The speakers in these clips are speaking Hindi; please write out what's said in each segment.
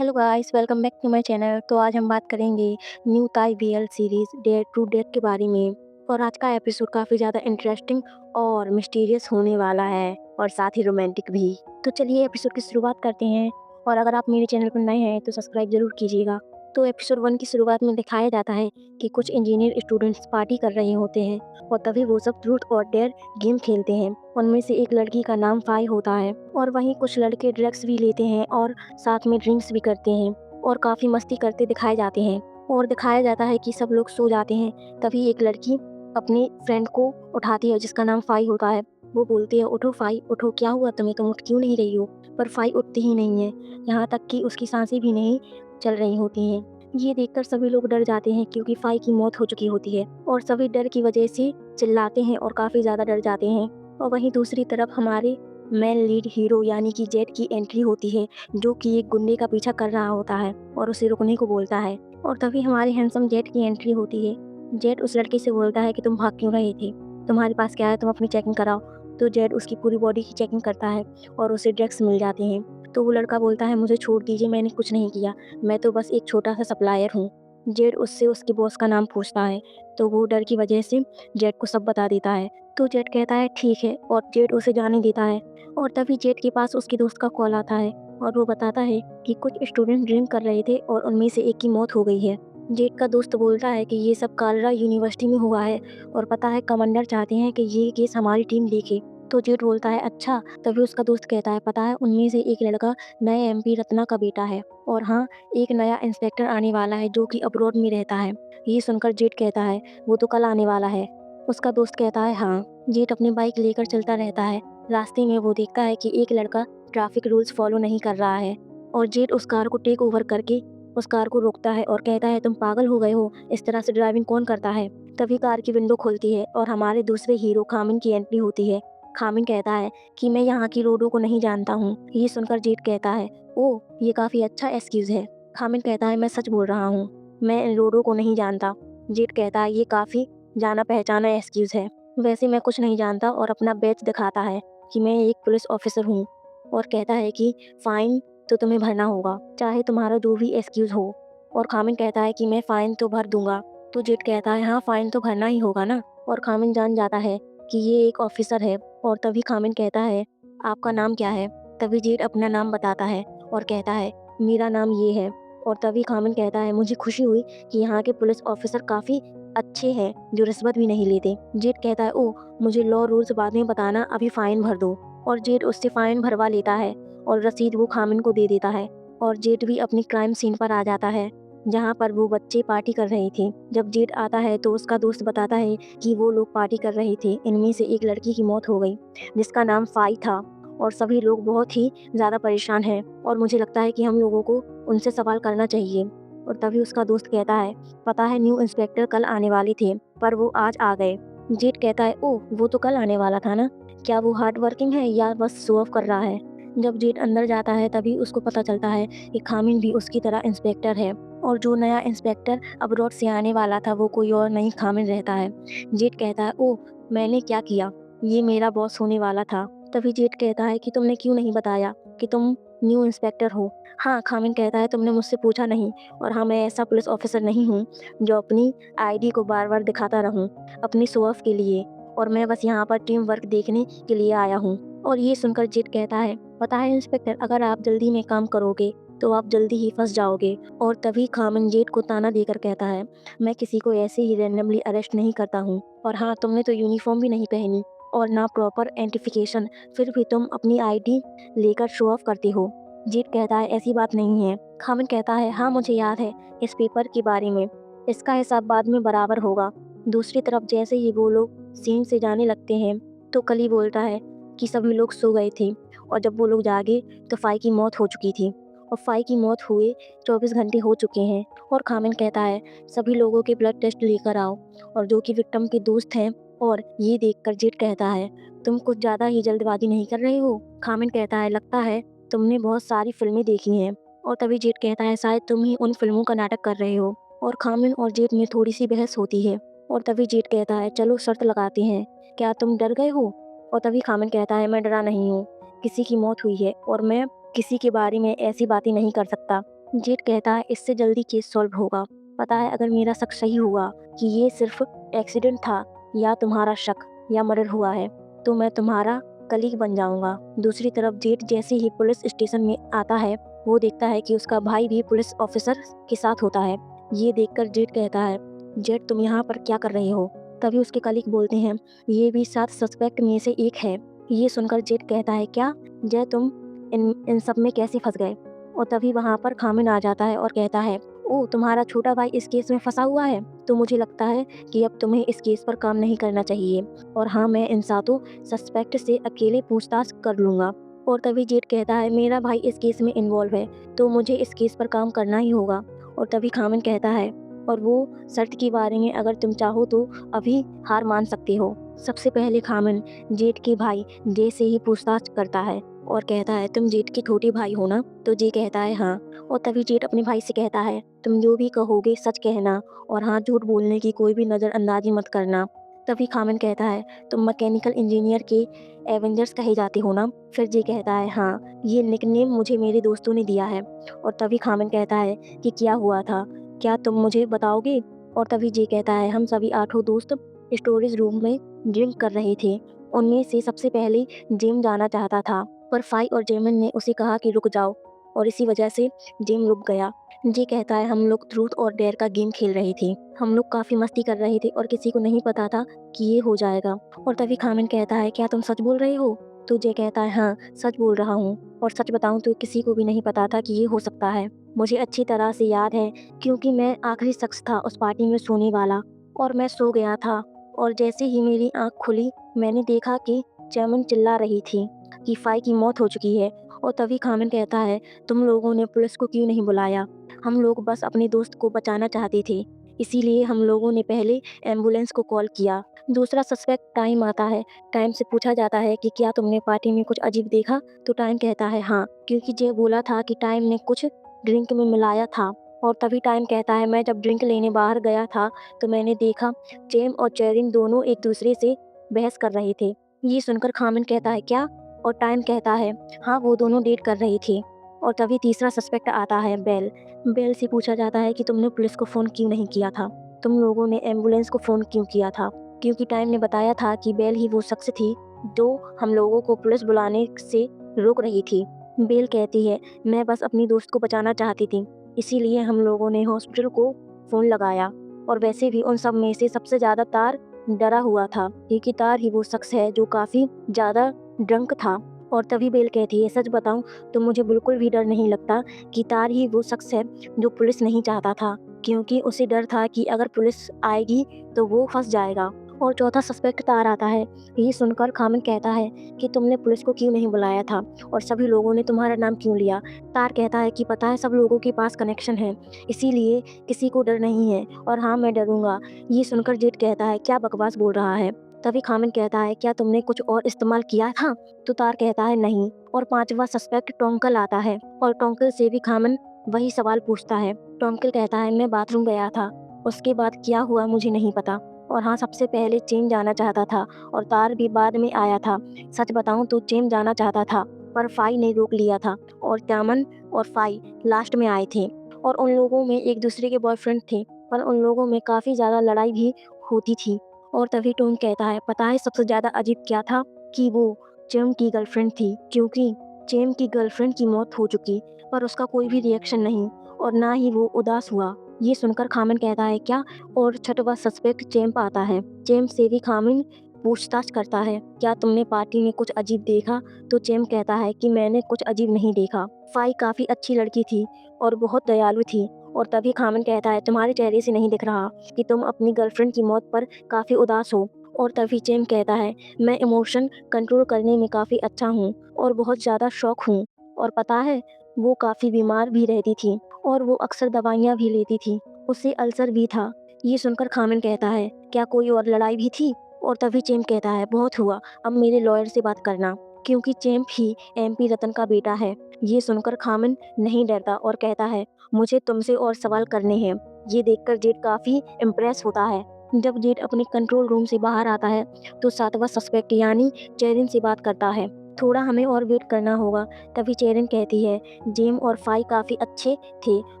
Hello guys, welcome back to my channel. तो आज हम बात करेंगे new Thai BL series dare to dare के बारे में। और आज का एपिसोड काफ़ी ज़्यादा इंटरेस्टिंग और मिस्टीरियस होने वाला है और साथ ही रोमांटिक भी। तो चलिए एपिसोड की शुरुआत करते हैं। और अगर आप मेरे चैनल पर नए हैं तो सब्सक्राइब ज़रूर कीजिएगा। तो एपिसोड 1 की शुरुआत में दिखाया जाता है कि कुछ इंजीनियर स्टूडेंट्स पार्टी कर रहे होते हैं और तभी वो सब ट्रूथ और डेयर गेम खेलते हैं। उनमें से एक लड़की का नाम फाई होता है और वहीं कुछ लड़के ड्रग्स भी लेते हैं और साथ में ड्रिंक्स भी करते हैं और काफ़ी मस्ती करते दिखाए जाते हैं। और दिखाया जाता है कि सब लोग सो जाते हैं। तभी एक लड़की अपने फ्रेंड को उठाती है जिसका नाम फाई होता है। वो बोलती है, उठो फाई उठो, क्या हुआ तुम्हें, तुम उठ क्यों नहीं रही हो। पर फाई उठती ही नहीं है, यहाँ तक कि उसकी सांसें भी नहीं चल रही होती हैं। ये देखकर सभी लोग डर जाते हैं क्योंकि फाई की मौत हो चुकी होती है और सभी डर की वजह से चिल्लाते हैं और काफ़ी ज़्यादा डर जाते हैं। और वहीं दूसरी तरफ हमारे मेन लीड हीरो यानी कि जेट की एंट्री होती है, जो कि एक गुंडे का पीछा कर रहा होता है और उसे रुकने को बोलता है। और तभी हमारे हैंडसम जेट की एंट्री होती है। जेट उस लड़के से बोलता है कि तुम भाग क्यों रहे थे, तुम्हारे पास क्या है, तुम अपनी चेकिंग कराओ। तो जेट उसकी पूरी बॉडी की चेकिंग करता है और उसे ड्रग्स मिल जाते हैं। तो वो लड़का बोलता है, मुझे छोड़ दीजिए, मैंने कुछ नहीं किया, मैं तो बस एक छोटा सा सप्लायर हूँ। जेट उससे उसके बॉस का नाम पूछता है तो वो डर की वजह से जेट को सब बता देता है। तो जेट कहता है ठीक है और जेट उसे जाने देता है। और तभी जेट के पास उसके दोस्त का कॉल आता है और वो बताता है कि कुछ स्टूडेंट ड्रिंक कर रहे थे और उनमें से एक की मौत हो गई है। जेट का दोस्त बोलता है कि ये सब कालरा यूनिवर्सिटी में हुआ है और पता है कमांडर चाहते हैं कि ये केस हमारी टीम देखे। तो जेट बोलता है अच्छा। तभी उसका दोस्त कहता है पता है उनमें से एक लड़का नए एमपी रत्ना का बेटा है और हाँ, एक नया इंस्पेक्टर आने वाला है जो कि अब्रॉड में रहता है। ये सुनकर जेट कहता है वो तो कल आने वाला है। उसका दोस्त कहता है हाँ। जेट अपनी बाइक लेकर चलता रहता है। रास्ते में वो देखता है कि एक लड़का ट्रैफिक रूल्स फॉलो नहीं कर रहा है और जेट उस कार को टेक ओवर करके उस कार को रोकता है और कहता है तुम पागल हो गए हो, इस तरह से ड्राइविंग कौन करता है। तभी कार की विंडो खुलती है और हमारे दूसरे हीरो खामिन की एंट्री होती है। खामिन कहता है कि मैं यहाँ की रोडों को नहीं जानता हूँ। ये सुनकर जेट कहता है ओह, ये काफ़ी अच्छा एक्सक्यूज़ है। खामिन कहता है मैं सच बोल रहा हूँ, मैं इन रोडों को नहीं जानता। जेट कहता है ये काफ़ी जाना पहचाना एक्सक्यूज़ है, वैसे मैं कुछ नहीं जानता और अपना बैच दिखाता है कि मैं एक पुलिस ऑफिसर हूँ और कहता है कि फ़ाइन तो तुम्हें भरना होगा, चाहे तुम्हारा जो भी एक्सक्यूज़ हो। और खामिन कहता है कि मैं फ़ाइन तो भर दूँगा। तो जेट कहता है हाँ, फ़ाइन तो भरना ही होगा ना। और खामिन जान जाता है कि ये एक ऑफिसर है। और तभी खामिन कहता है आपका नाम क्या है। तभी जेट अपना नाम बताता है और कहता है मेरा नाम ये है। और तभी खामिन कहता है मुझे खुशी हुई कि यहाँ के पुलिस ऑफिसर काफ़ी अच्छे हैं जो रिश्वत भी नहीं लेते। जेट कहता है ओह, मुझे लॉ रूल्स बाद में बताना, अभी फ़ाइन भर दो। और जेट उससे फ़ाइन भरवा लेता है और रसीद वो खामिन को दे देता है। और जेट भी अपनी क्राइम सीन पर आ जाता है जहाँ पर वो बच्चे पार्टी कर रहे थे। जब जेट आता है तो उसका दोस्त बताता है कि वो लोग पार्टी कर रहे थे, इनमें से एक लड़की की मौत हो गई जिसका नाम फाई था और सभी लोग बहुत ही ज़्यादा परेशान हैं और मुझे लगता है कि हम लोगों को उनसे सवाल करना चाहिए। और तभी उसका दोस्त कहता है पता है न्यू इंस्पेक्टर कल आने वाले थे पर वो आज आ गए। जेट कहता है ओह, वो तो कल आने वाला था ना, क्या वो हार्ड वर्किंग है या बस शो ऑफ कर रहा है। जब जेट अंदर जाता है तभी उसको पता चलता है कि खामिन भी उसकी तरह इंस्पेक्टर है और जो नया इंस्पेक्टर अब्रॉड से आने वाला था वो कोई और नहीं खामिन रहता है। जेट कहता है ओह, मैंने क्या किया, ये मेरा बॉस होने वाला था। तभी जेट कहता है कि तुमने क्यों नहीं बताया कि तुम न्यू इंस्पेक्टर हो। हाँ, खामिन कहता है तुमने मुझसे पूछा नहीं और हाँ, मैं ऐसा पुलिस ऑफिसर नहीं हूँ जो अपनी आईडी को बार बार दिखाता रहूँ अपनी शो ऑफ के लिए, और मैं बस यहाँ पर टीम वर्क देखने के लिए आया हूँ। और ये सुनकर जेट कहता है पता है इंस्पेक्टर, अगर आप जल्दी में काम करोगे तो आप जल्दी ही फंस जाओगे। और तभी खामिन जेट को ताना देकर कहता है मैं किसी को ऐसे ही रैंडमली अरेस्ट नहीं करता हूँ, और हाँ, तुमने तो यूनिफॉर्म भी नहीं पहनी और ना प्रॉपर आइडेंटिफिकेशन, फिर भी तुम अपनी आईडी लेकर शो ऑफ करते हो। जेट कहता है ऐसी बात नहीं है। खामिन कहता है हाँ, मुझे याद है इस पेपर के बारे में, इसका हिसाब बाद में बराबर होगा। दूसरी तरफ जैसे ही वो लोग सीन से जाने लगते हैं तो कली बोलता है कि सभी लोग सो गए थे और जब वो लोग जागे तो फाई की मौत हो चुकी थी और फाई की मौत हुए 24 घंटे हो चुके हैं। और खामिन कहता है सभी लोगों के ब्लड टेस्ट लेकर आओ और जो कि विक्टिम के दोस्त हैं। और ये देखकर जेट कहता है तुम कुछ ज़्यादा ही जल्दबाजी नहीं कर रहे हो। खामिन कहता है लगता है तुमने बहुत सारी फिल्में देखी हैं। और तभी जेट कहता है शायद तुम ही उन फिल्मों का नाटक कर रहे हो। और खामिन और जेट में थोड़ी सी बहस होती है और तभी जेट कहता है चलो शर्त लगाते हैं, क्या तुम डर गए हो। और तभी खामिन कहता है मैं डरा नहीं हूँ, किसी की मौत हुई है और मैं किसी के बारे में ऐसी बातें नहीं कर सकता। जेठ कहता है इससे जल्दी केस सॉल्व होगा। पता है अगर मेरा शक सही हुआ कि ये सिर्फ एक्सीडेंट था या तुम्हारा शक या मर्डर हुआ है तो मैं तुम्हारा कलीग बन जाऊंगा। दूसरी तरफ जेठ जैसे ही पुलिस स्टेशन में आता है वो देखता है कि उसका भाई भी पुलिस ऑफिसर के साथ होता है। ये देखकर जेठ कहता है जेठ तुम यहाँ पर क्या कर रहे हो? तभी उसके कलीग बोलते हैं ये भी 7 सस्पेक्ट में से एक है। ये सुनकर जेठ कहता है क्या जय तुम इन सब में कैसे फंस गए? और तभी वहाँ पर खामिन आ जाता है और कहता है ओह तुम्हारा छोटा भाई इस केस में फंसा हुआ है तो मुझे लगता है कि अब तुम्हें इस केस पर काम नहीं करना चाहिए और हाँ मैं इन सातों सस्पेक्ट से अकेले पूछताछ कर लूँगा। और तभी जेठ कहता है मेरा भाई इस केस में इन्वॉल्व है तो मुझे इस केस पर काम करना ही होगा। और तभी खामिन कहता है और वो शर्त के बारे में अगर तुम चाहो तो अभी हार मान सकते हो। सबसे पहले खामिन जेठ के भाई जय से ही पूछताछ करता है और कहता है तुम जेठ के छोटे भाई हो ना? तो जय कहता है हाँ। और तभी जेठ अपने भाई से कहता है तुम जो भी कहोगे सच कहना और हाँ झूठ बोलने की कोई भी नज़रअंदाजी मत करना। तभी खामिन कहता है तुम मैकेनिकल इंजीनियर के एवेंजर्स कहे जाते हो ना? फिर जय कहता है हाँ ये निकनेम मुझे मेरे दोस्तों ने दिया है। और तभी खामिन कहता है कि क्या हुआ था, क्या तुम मुझे बताओगे? और तभी जय कहता है हम सभी 8 दोस्त स्टोरेज रूम में ड्रिंक कर रहे थे। उनमें से सबसे पहले जिम जाना चाहता था पर फाई और जेमिन ने उसे कहा कि रुक जाओ और इसी वजह से जिम रुक गया। जी कहता है हम लोग ट्रूथ और डेयर का गेम खेल रहे थे। हम लोग काफ़ी मस्ती कर रहे थे और किसी को नहीं पता था कि ये हो जाएगा। और तभी खामिन कहता है क्या तुम सच बोल रहे हो? तो जे कहता है हाँ सच बोल रहा हूँ और सच बताऊँ तो किसी को भी नहीं पता था कि ये हो सकता है। मुझे अच्छी तरह से याद है क्योंकि मैं आखिरी शख्स था उस पार्टी में सोने वाला और मैं सो गया था। और जैसे ही मेरी आँख खुली मैंने देखा कि चैमन चिल्ला रही थी कि फाई की मौत हो चुकी है। और तभी खामिन कहता है तुम लोगों ने पुलिस को क्यों नहीं बुलाया? हम लोग बस अपने दोस्त को बचाना चाहते थे, इसीलिए हम लोगों ने पहले एम्बुलेंस को कॉल किया। दूसरा सस्पेक्ट टाइम आता है। टाइम से पूछा जाता है कि क्या तुमने पार्टी में कुछ अजीब देखा? तो टाइम कहता है हाँ, क्योंकि जे बोला था कि टाइम ने कुछ ड्रिंक में मिलाया था। और तभी टाइम कहता है मैं जब ड्रिंक लेने बाहर गया था तो मैंने देखा जेम और चेरिन दोनों एक दूसरे से बहस कर रहे थे। ये सुनकर खामिन कहता है क्या? और टाइम कहता है हाँ वो दोनों डेट कर रही थी। और तभी तीसरा सस्पेक्ट आता है बेल। बेल से पूछा जाता है कि तुमने पुलिस को फ़ोन क्यों नहीं किया था? तुम लोगों ने एम्बुलेंस को फ़ोन क्यों किया था? क्योंकि टाइम ने बताया था कि बेल ही वो शख्स थी जो हम लोगों को पुलिस बुलाने से रोक रही थी। बेल कहती है मैं बस अपनी दोस्त को बचाना चाहती थी, इसीलिए हम लोगों ने हॉस्पिटल को फ़ोन लगाया। और वैसे भी उन सब में से सबसे ज़्यादा तार डरा हुआ था क्योंकि तार ही वो शख्स है जो काफ़ी ज़्यादा ड्रंक था। और तभी बेल कहती है सच बताऊं तो मुझे बिल्कुल भी डर नहीं लगता कि तार ही वो शख्स है जो पुलिस नहीं चाहता था, क्योंकि उसे डर था कि अगर पुलिस आएगी तो वो फंस जाएगा। और चौथा सस्पेक्ट तार आता है। ये सुनकर खामिन कहता है कि तुमने पुलिस को क्यों नहीं बुलाया था और सभी लोगों ने तुम्हारा नाम क्यों लिया? तार कहता है कि पता है सब लोगों के पास कनेक्शन है, इसीलिए किसी को डर नहीं है और हाँ मैं डरूंगा। ये सुनकर जेठ कहता है क्या बकवास बोल रहा है? तभी खामिन कहता है क्या तुमने कुछ और इस्तेमाल किया था? तो तार कहता है नहीं। और पांचवा सस्पेक्ट टोंकल आता है और टोंकल से भी खामिन वही सवाल पूछता है। टोंकल कहता है मैं बाथरूम गया था, उसके बाद क्या हुआ मुझे नहीं पता। और हाँ सबसे पहले चेम जाना चाहता था और तार भी बाद में आया था। सच बताऊं तो चेम जाना चाहता था पर फाई ने रोक लिया था और चामन और फाई लास्ट में आए थे। और उन लोगों में एक दूसरे के बॉयफ्रेंड थे पर उन लोगों में काफ़ी ज़्यादा लड़ाई भी होती थी। और तभी टोन कहता है पता है सबसे ज़्यादा अजीब क्या था? कि वो चेम की गर्लफ्रेंड थी, क्योंकि चेम की गर्लफ्रेंड की मौत हो चुकी पर उसका कोई भी रिएक्शन नहीं और ना ही वो उदास हुआ। ये सुनकर खामिन कहता है क्या? और छठवा सस्पेक्ट चेम्प आता है। चेम्प से भी खामिन पूछताछ करता है क्या तुमने पार्टी में कुछ अजीब देखा? तो चेम्प कहता है कि मैंने कुछ अजीब नहीं देखा। फाई काफ़ी अच्छी लड़की थी और बहुत दयालु थी। और तभी खामिन कहता है तुम्हारे चेहरे से नहीं दिख रहा कि तुम अपनी गर्लफ्रेंड की मौत पर काफ़ी उदास हो। और तभी चेम्प कहता है मैं इमोशन कंट्रोल करने में काफ़ी अच्छा हूँ और बहुत ज़्यादा शौक हूँ। और पता है वो काफ़ी बीमार भी रहती थी और वो अक्सर दवाइयाँ भी लेती थी, उसे अल्सर भी था। ये सुनकर खामिन कहता है क्या कोई और लड़ाई भी थी? और तभी चेम्प कहता है बहुत हुआ, अब मेरे लॉयर से बात करना, क्योंकि चेम्प ही एमपी रतन का बेटा है। ये सुनकर खामिन नहीं डरता और कहता है मुझे तुमसे और सवाल करने हैं। ये देखकर जेठ काफ़ी इम्प्रेस होता है। जब जेठ अपने कंट्रोल रूम से बाहर आता है तो सातवां सस्पेक्ट यानी चेरिन से बात करता है। थोड़ा हमें और वेट करना होगा। तभी चेरिन कहती है, जेम और फाई काफ़ी अच्छे थे।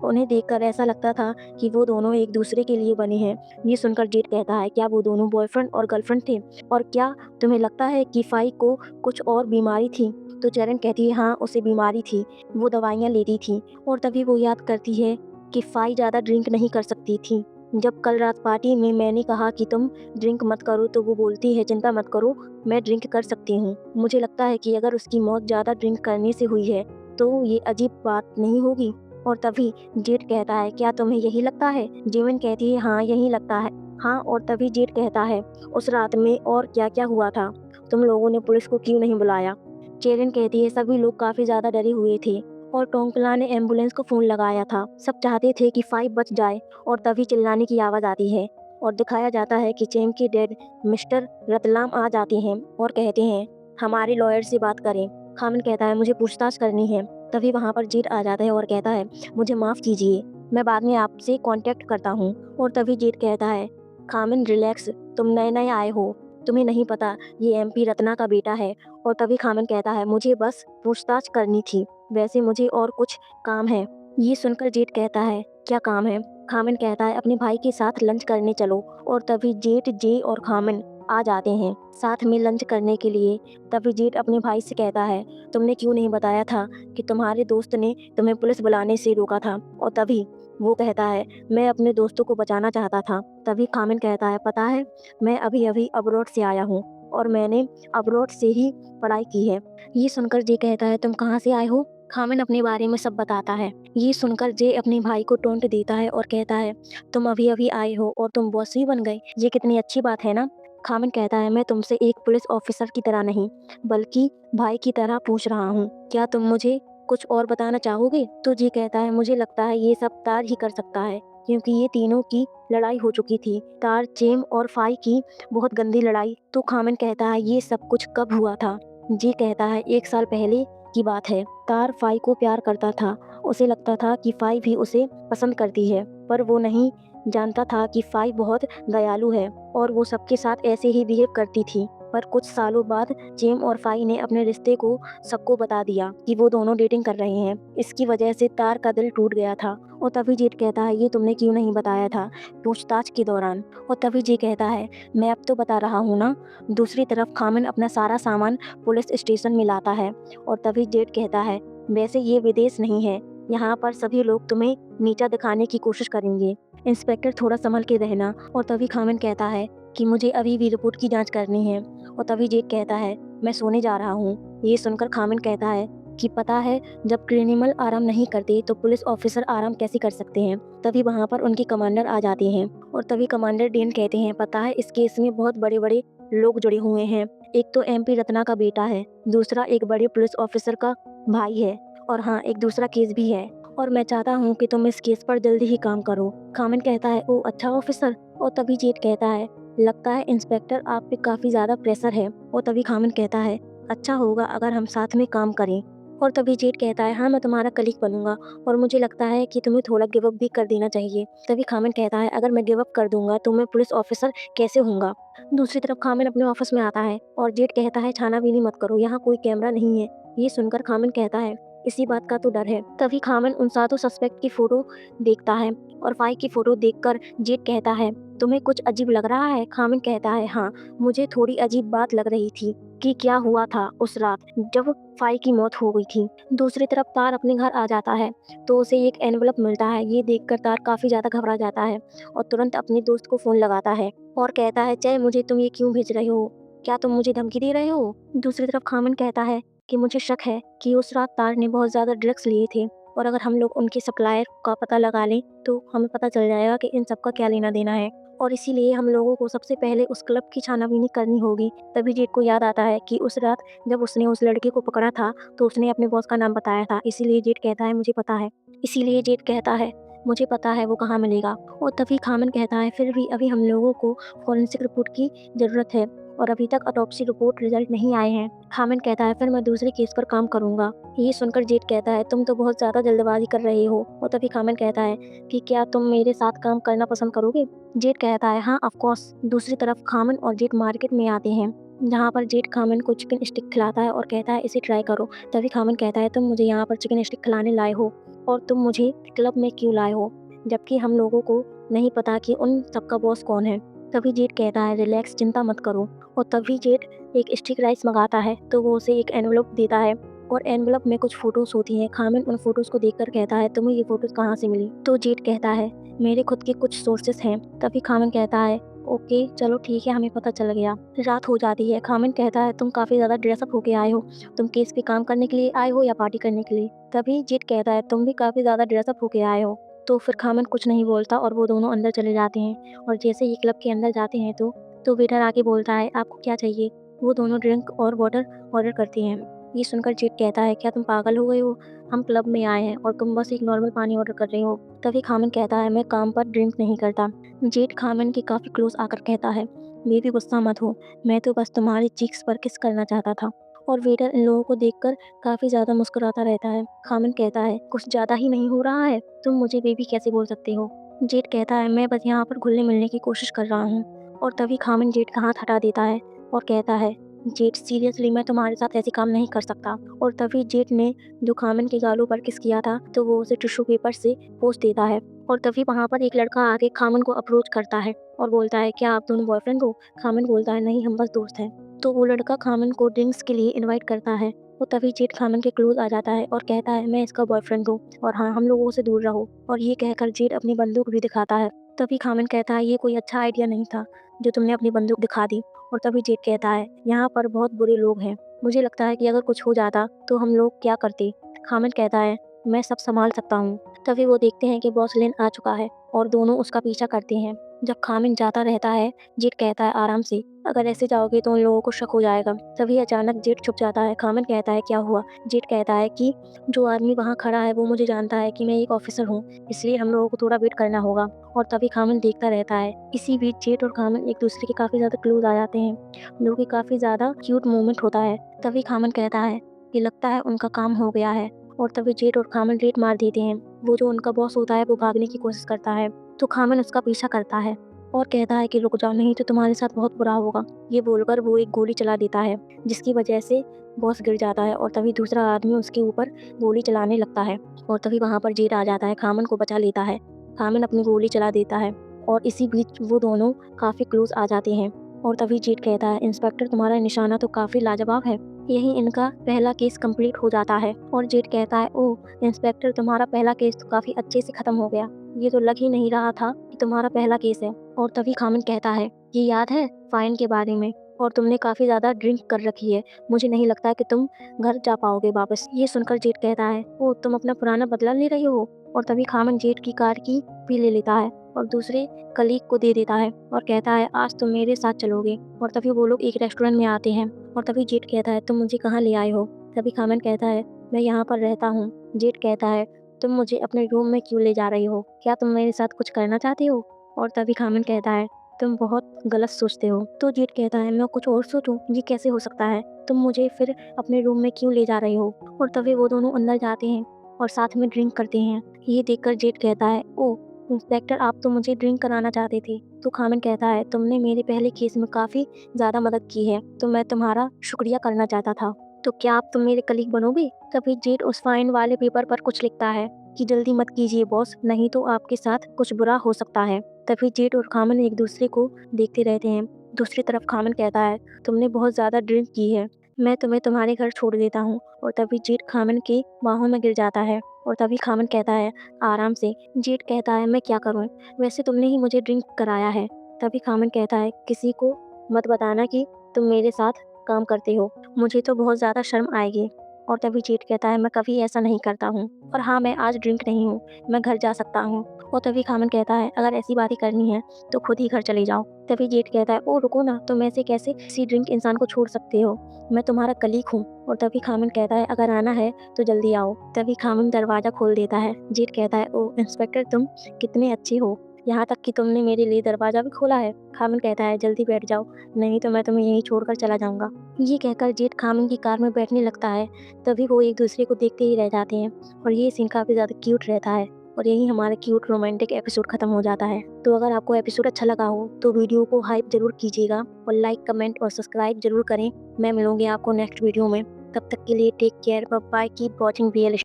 उन्हें देखकर ऐसा लगता था कि वो दोनों एक दूसरे के लिए बने हैं। ये सुनकर जेड कहता है, क्या वो दोनों बॉयफ्रेंड और गर्लफ्रेंड थे? और क्या तुम्हें लगता है कि फाई को कुछ और बीमारी थी? तो चेरिन कहती है, हाँ, उसे बीमारी थी। वो दवाइयाँ लेती थी। और तभी वो याद करती है कि फाई ज़्यादा ड्रिंक नहीं कर सकती थी। जब कल रात पार्टी में मैंने कहा कि तुम ड्रिंक मत करो, तो वो बोलती है, चिंता मत करो, मैं ड्रिंक कर सकती हूँ। मुझे लगता है कि अगर उसकी मौत ज़्यादा ड्रिंक करने से हुई है तो ये अजीब बात नहीं होगी। और तभी जेड कहता है, क्या तुम्हें यही लगता है? जिमिन कहती है, हाँ, यही लगता है। हाँ, और तभी जेड कहता है, उस रात में और क्या-क्या हुआ था? तुम लोगों ने पुलिस को क्यों नहीं बुलाया? चेरिन कहती है, सभी लोग काफ़ी ज़्यादा डरे हुए थे और टोंकला ने एम्बुलेंस को फ़ोन लगाया था। सब चाहते थे कि फाइव बच जाए। और तभी चिल्लाने की आवाज़ आती है और दिखाया जाता है कि चेम के डैड मिस्टर रतलाम आ जाते हैं और कहते हैं, हमारे लॉयर से बात करें। खामिन कहता है, मुझे पूछताछ करनी है। तभी वहाँ पर जेड आ जाता है और कहता है, मुझे माफ़ कीजिए, मैं बाद में आपसे कांटेक्ट करता हूँ। और तभी जेड कहता है, खामिन रिलैक्स, तुम नए-नए आए हो, तुम्हें नहीं पता ये एमपी रत्ना का बेटा है। और तभी खामिन कहता है, मुझे बस पूछताछ करनी थी, वैसे मुझे और कुछ काम है। ये सुनकर जेड कहता है, क्या काम है? खामिन कहता है, अपने भाई के साथ लंच करने चलो। और तभी जेड, जे और खामिन आ जाते हैं साथ में लंच करने के लिए। तभी जेड अपने भाई से कहता है, तुमने क्यों नहीं बताया था कि तुम्हारे दोस्त ने तुम्हें पुलिस बुलाने से रोका था? और तभी वो कहता है, मैं अपने दोस्तों को बचाना चाहता था। तभी खामिन कहता है, पता है, मैं अभी-अभी अब्रॉड से आया हूँ और मैंने अब्रॉड से ही पढ़ाई की है। ये सुनकर जे कहता है, तुम कहाँ से आए हो? खामिन अपने बारे में सब बताता है। ये सुनकर जे अपने भाई को टोंट देता है और कहता है, तुम अभी-अभी आए हो और तुम बॉस भी बन गए, ये कितनी अच्छी बात है ना? खामिन कहता है, मैं तुमसे एक पुलिस ऑफिसर की तरह नहीं, बल्कि भाई की तरह पूछ रहा हूँ। क्या तुम मुझे कुछ और बताना चाहोगे? तो जे कहता है, मुझे लगता है ये सब तार ही कर सकता है, क्योंकि ये तीनों की लड़ाई हो चुकी थी। तार, चेम और फाई की बहुत गंदी लड़ाई। तो खामिन कहता है, ये सब कुछ कब हुआ था? जे कहता है, 1 साल पहले की बात है। तार फाई को प्यार करता था। उसे लगता था कि फाई भी उसे पसंद करती है, पर वो नहीं जानता था कि फाई बहुत दयालु है और वो सबके साथ ऐसे ही बिहेव करती थी। पर कुछ सालों बाद जेम और फाई ने अपने रिश्ते को सबको बता दिया कि वो दोनों डेटिंग कर रहे हैं। इसकी वजह से तार का दिल टूट गया था। और तभी जेड कहता है, ये तुमने क्यों नहीं बताया था पूछताछ के दौरान? और तभी जे कहता है, मैं अब तो बता रहा हूँ ना। दूसरी तरफ खामिन अपना सारा सामान पुलिस स्टेशन में लाता है। और तभी जेड कहता है, वैसे ये विदेश नहीं है, यहाँ पर सभी लोग तुम्हें नीचा दिखाने की कोशिश करेंगे। इंस्पेक्टर, थोड़ा संभल के रहना। और तभी खामिन कहता है कि मुझे अभी भी रिपोर्ट की जांच करनी है। और तभी जेड कहता है, मैं सोने जा रहा हूँ। ये सुनकर खामिन कहता है कि पता है, जब क्रिमिनल आराम नहीं करते तो पुलिस ऑफिसर आराम कैसे कर सकते हैं। तभी वहाँ पर उनके कमांडर आ जाते हैं और तभी कमांडर डेन कहते हैं, पता है, इस केस में बहुत बड़े-बड़े लोग जुड़े हुए हैं। एक तो एमपी रत्ना का बेटा है, दूसरा एक बड़े पुलिस ऑफिसर का भाई है, और हाँ, एक दूसरा केस भी है, और मैं चाहता हूँ कि तुम इस केस पर जल्दी ही काम करो। खामिन कहता है, ओ अच्छा ऑफिसर। और तभी जेड कहता है, लगता है इंस्पेक्टर आप पे काफ़ी ज़्यादा प्रेशर है। और तभी खामिन कहता है, अच्छा होगा अगर हम साथ में काम करें। और तभी जेड कहता है, हाँ, मैं तुम्हारा कलीग बनूंगा और मुझे लगता है कि तुम्हें थोड़ा गिव अप भी कर देना चाहिए। तभी खामिन कहता है, अगर मैं गिव अप कर दूंगा तो मैं पुलिस ऑफिसर कैसे होऊंगा? दूसरी तरफ खामिन अपने ऑफिस में आता है और जेड कहता है, छानाबीनी मत करो, यहाँ कोई कैमरा नहीं है। ये सुनकर खामिन कहता है, इसी बात का तो डर है। तभी खामिन उन सातों सस्पेक्ट की फोटो देखता है और फाई की फोटो देखकर जेड कहता है, तुम्हें कुछ अजीब लग रहा है? खामिन कहता है, हाँ, मुझे थोड़ी अजीब बात लग रही थी कि क्या हुआ था उस रात जब फाई की मौत हो गई थी। दूसरी तरफ तार अपने घर आ जाता है तो उसे एक एनवलप मिलता है। ये देखकर तार काफ़ी ज़्यादा घबरा जाता है और तुरंत अपने दोस्त को फ़ोन लगाता है और कहता है, जय, मुझे तुम ये क्यों भेज रहे हो? क्या तुम मुझे धमकी दे रहे हो? दूसरी तरफ खामिन कहता है कि मुझे शक है कि उस रात तार ने बहुत ज़्यादा ड्रग्स लिए थे और अगर हम लोग उनके सप्लायर का पता लगा लें तो हमें पता चल जाएगा कि इन सब का क्या लेना देना है, और इसीलिए हम लोगों को सबसे पहले उस क्लब की छानाबीनी करनी होगी। तभी जेड को याद आता है कि उस रात जब उसने उस लड़के को पकड़ा था तो उसने अपने बॉस का नाम बताया था, इसीलिए जेड कहता है, मुझे पता है। इसीलिए जेड कहता है, मुझे पता है वो कहाँ मिलेगा। और तभी खामिन कहता है, फिर भी अभी हम लोगों को फॉरेंसिक रिपोर्ट की ज़रूरत है और अभी तक ऑटोप्सी रिपोर्ट रिजल्ट नहीं आए हैं। खामिन कहता है, फिर मैं दूसरे केस पर काम करूंगा। ये सुनकर जेड कहता है, तुम तो बहुत ज़्यादा जल्दबाजी कर रहे हो। और तभी खामिन कहता है कि क्या तुम मेरे साथ काम करना पसंद करोगे? जेड कहता है, हाँ, ऑफ कोर्स। दूसरी तरफ खामिन और जेड मार्केट में आते हैं जहाँ पर जेठ खामिन को चिकन स्टिक खिलाता है और कहता है इसे ट्राई करो। तभी खामिन कहता है तुम मुझे यहाँ पर चिकन स्टिक खिलाने लाए हो और तुम मुझे क्लब में क्यों लाए हो, जबकि हम लोगों को नहीं पता कि उन सबका बॉस कौन है। तभी जेठ कहता है रिलैक्स, चिंता मत करो। और तभी जेठ एक स्टिक राइस मंगाता है तो वो उसे एक एनवेलप देता है और एनवेलप में कुछ फ़ोटोज़ होती हैं। खामिन उन फ़ोटोज़ को देखकर कहता है तुम्हें ये फ़ोटोज़ कहाँ से मिली? तो जेठ कहता है मेरे खुद के कुछ सोर्सेस हैं। तभी खामिन कहता है ओके चलो ठीक है, हमें पता चल गया। रात हो जाती है। खामिन कहता है तुम काफ़ी ज़्यादा ड्रेसअप होके आए हो। तुम केस पे काम करने के लिए आए हो या पार्टी करने के लिए? तभी जेठ कहता है तुम भी काफ़ी ज़्यादा ड्रेसअप होके आए हो। तो फिर खामिन कुछ नहीं बोलता और वो दोनों अंदर चले जाते हैं और जैसे ही क्लब के अंदर जाते हैं तो वेटर आके बोलता है आपको क्या चाहिए? वो दोनों ड्रिंक और वाटर ऑर्डर करते हैं। ये सुनकर जेठ कहता है क्या तुम पागल हो गए हो? हम क्लब में आए हैं और तुम बस एक नॉर्मल पानी ऑर्डर कर रहे हो। तभी खामिन कहता है मैं काम पर ड्रिंक नहीं करता। जेठ खामिन के काफ़ी क्लोज आकर कहता है बेबी गुस्सा मत हो, मैं तो बस तुम्हारी चीक्स पर किस करना चाहता था। और वेटर इन लोगों को देखकर काफ़ी ज़्यादा मुस्कुराता रहता है। खामिन कहता है कुछ ज़्यादा ही नहीं हो रहा है, तुम मुझे बेबी कैसे बोल सकते हो? जेठ कहता है मैं बस यहाँ पर घुलने मिलने की कोशिश कर रहा हूँ। और तभी खामिन जेठ का हाथ हटा देता है और कहता है जेठ सीरियसली मैं तुम्हारे साथ ऐसे काम नहीं कर सकता। और तभी जेठ ने जो खामिन के गालों पर किस किया था तो वो उसे टिश्यू पेपर से पोंछ देता है। और तभी वहाँ पर एक लड़का आके खामिन को अप्रोच करता है और बोलता है क्या आप दोनों बॉयफ्रेंड हो? खामिन बोलता है नहीं, हम बस दोस्त हैं। तो वो लड़का खामिन को ड्रिंक्स के लिए इनवाइट करता है। और तभी जेठ खामिन के क्लोज आ जाता है और कहता है मैं इसका बॉयफ्रेंड हूँ और हाँ, हम लोगों से दूर रहो। और ये कहकर जेठ अपनी बंदूक भी दिखाता है। तभी खामिन कहता है ये कोई अच्छा आइडिया नहीं था जो तुमने अपनी बंदूक दिखा दी। और तभी जेठ कहता है यहाँ पर बहुत बुरे लोग हैं, मुझे लगता है कि अगर कुछ हो जाता तो हम लोग क्या करते। खामिन कहता है मैं सब संभाल सकता हूँ। तभी वो देखते हैं कि बॉस लेन आ चुका है और दोनों उसका पीछा करते हैं। जब खामिन जाता रहता है जेठ कहता है आराम से, अगर ऐसे जाओगे तो उन लोगों को शक हो जाएगा। तभी अचानक जेठ छुप जाता है। खामिन कहता है क्या हुआ? जेठ कहता है कि जो आदमी वहाँ खड़ा है वो मुझे जानता है कि मैं एक ऑफिसर हूँ, इसलिए हम लोगों को थोड़ा वेट करना होगा। और तभी खामिन देखता रहता है। इसी बीच जेठ और खामिन एक दूसरे के काफ़ी ज़्यादा क्लोज आ जाते हैं, जो कि काफ़ी ज़्यादा क्यूट मोमेंट होता है। तभी खामिन कहता है कि लगता है उनका काम हो गया है। और तभी जेठ और खामिन रेड मार देते हैं। वो जो उनका बॉस होता है वो भागने की कोशिश करता है तो खामिन उसका पीछा करता है और कहता है कि रुक जाओ नहीं तो तुम्हारे साथ बहुत बुरा होगा। ये बोलकर वो एक गोली चला देता है जिसकी वजह से बॉस गिर जाता है और तभी दूसरा आदमी उसके ऊपर गोली चलाने लगता है। और तभी वहाँ पर जेठ आ जाता है, खामिन को बचा लेता है। खामिन अपनी गोली चला देता है और इसी बीच वो दोनों काफ़ी क्लोज आ जाते हैं। और तभी जेठ कहता है इंस्पेक्टर तुम्हारा निशाना तो काफ़ी लाजवाब है। यही इनका पहला केस कंप्लीट हो जाता है। और जेठ कहता है ओह इंस्पेक्टर तुम्हारा पहला केस तो काफ़ी अच्छे से ख़त्म हो गया, ये तो लग ही नहीं रहा था कि तुम्हारा पहला केस है। और तभी खामिन कहता है ये याद है फाइन के बारे में, और तुमने काफ़ी ज़्यादा ड्रिंक कर रखी है, मुझे नहीं लगता कि तुम घर जा पाओगे वापस। ये सुनकर जेठ कहता है ओह तुम अपना पुराना बदला ले रही हो। और तभी खामिन जेठ की कार की भी ले लेता है और दूसरे कलीग को दे देता है और कहता है आज तुम मेरे साथ चलोगे। और तभी वो लोग एक रेस्टोरेंट में आते हैं और तभी जेठ कहता है तुम मुझे कहाँ ले आए हो? तभी खामिन कहता है मैं यहाँ पर रहता हूँ। जेठ कहता है तुम मुझे अपने रूम में क्यों ले जा रही हो? क्या तुम मेरे साथ कुछ करना चाहते हो? और तभी खामिन कहता है तुम बहुत गलत सोचते हो। तो जेठ कहता है मैं कुछ और सोचूं, ये कैसे हो सकता है? तुम मुझे फिर अपने रूम में क्यों ले जा रहे हो? और तभी वो दोनों अंदर जाते हैं और साथ में ड्रिंक करते हैं। ये देखकर जेठ कहता है ओह इंस्पेक्टर आप तो मुझे ड्रिंक कराना चाहते थे। तो खामिन कहता है तुमने मेरे पहले केस में काफ़ी ज़्यादा मदद की है तो मैं तुम्हारा शुक्रिया करना चाहता था। तो क्या आप तुम मेरे कलीग बनोगे? तभी जेठ उस फाइन वाले पेपर पर कुछ लिखता है कि जल्दी मत कीजिए बॉस, नहीं तो आपके साथ कुछ बुरा हो सकता है। तभी जेठ और खामिन एक दूसरे को देखते रहते हैं। दूसरी तरफ खामिन कहता है तुमने बहुत ज़्यादा ड्रिंक की है, मैं तुम्हें तुम्हारे घर छोड़ देता हूँ। और तभी जेठ खामिन की बाहों में गिर जाता है और तभी खामिन कहता है आराम से। जेठ कहता है मैं क्या करूँ, वैसे तुमने ही मुझे ड्रिंक कराया है। तभी खामिन कहता है किसी को मत बताना कि तुम मेरे साथ काम करते हो, मुझे तो बहुत ज़्यादा शर्म आएगी। और तभी जेठ कहता है मैं कभी ऐसा नहीं करता हूँ और हाँ मैं आज ड्रिंक नहीं हूँ, मैं घर जा सकता हूँ। और तभी खामिन कहता है अगर ऐसी बात ही करनी है तो खुद ही घर चले जाओ। तभी जेठ कहता है ओ रुको ना, तुम ऐसे कैसे किसी ड्रिंक इंसान को छोड़ सकते हो, मैं तुम्हारा कलीग हूँ। और तभी खामिन कहता है अगर आना है तो जल्दी आओ। तभी खामिन दरवाज़ा खोल देता है। जेठ कहता है ओ इंस्पेक्टर तुम कितने अच्छे हो, यहाँ तक कि तुमने मेरे लिए दरवाज़ा भी खोला है। खामिन कहता है जल्दी बैठ जाओ, नहीं तो मैं तुम्हें यहीं छोड़कर चला जाऊँगा। ये कहकर जेठ खामिन की कार में बैठने लगता है। तभी वो एक दूसरे को देखते ही रह जाते हैं और ये सीन काफ़ी ज़्यादा क्यूट रहता है। और यही हमारा क्यूट रोमांटिक एपिसोड खत्म हो जाता है। तो अगर आपको एपिसोड अच्छा लगा हो तो वीडियो को हाइप ज़रूर कीजिएगा और लाइक, कमेंट और सब्सक्राइब ज़रूर करें। मैं मिलूँगी आपको नेक्स्ट वीडियो में। तब तक के लिए take care, bye bye, keep watching BL